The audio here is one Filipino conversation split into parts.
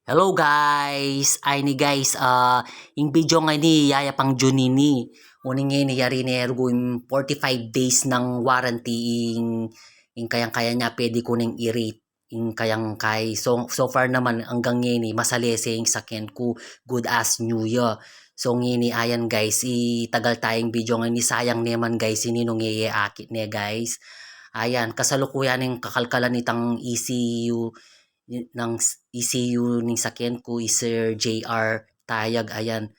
Hello guys! Ay ni guys, yung video nga ni yaya pang Junini. Uning nga ni yari ni ergo yung 45 days ng warranty yung kayang-kaya niya pwede ko nang i-rate yung kayang kay. So far naman hanggang ngayon masalese yung sakyan ko good as new year. So ngini ayan guys, itagal tayong video nga ni sayang naman guys ininong akit ne guys. Ayan, kasalukuyan yung kakalkalan nitang ECU ng ECU ning sakyan ko is Sir JR Tayag ayan.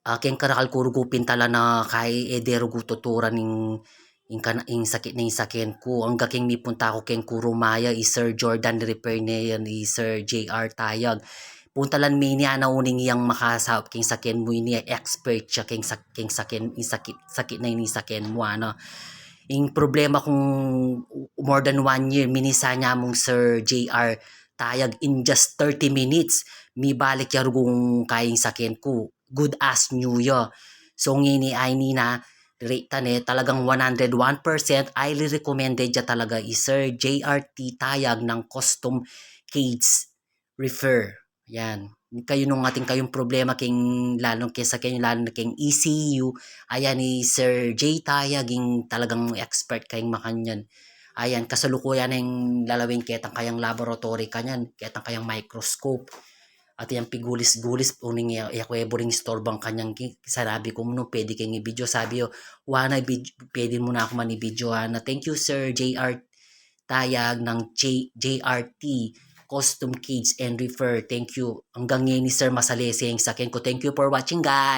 Aking karakal kurugupin tala na kay edero gu tuturan ing sakit ning sakyan ko. Ang gaking mipunta ko keng Kurumaya is Sir Jordan Repair na yan is Sir JR Tayag. Puntalan mi niya na uning yang makasap king sakyan mo ini expert siya king sakyan sakit na ini sakyan mo ano. Yung problema kung more than 1 year, minisa niya mong Sir JR Tayag in just 30 minutes. Mi balik yarugong kaing sakyan ko. Good as new year. So ngini ay nina rate tane talagang 101% highly recommended ya talaga is Sir JRT Tayag ng custom cage refer. Yan. Kayo nung ating kayong problema king lalong kesa kayo lalo king ECU. Ayan ni Sir J Tayaging talagang expert kayong makanyan. Ayan, kasalukuyan ng lalawin ketang kayang laboratory kanyan, ketang kayang microscope. At yung pigulis-gulis, uning yakwebo ring store bang kanyang sarabi ko no, pwede kayong i-video. Sabi yo, wana, pwede mo na ako man-i-video. Thank you Sir JR Tayag ng JRT Custom Cage and Refer. Thank you. Hanggang ngayon ni Sir Masalese yung sakin ko. Thank you for watching guys.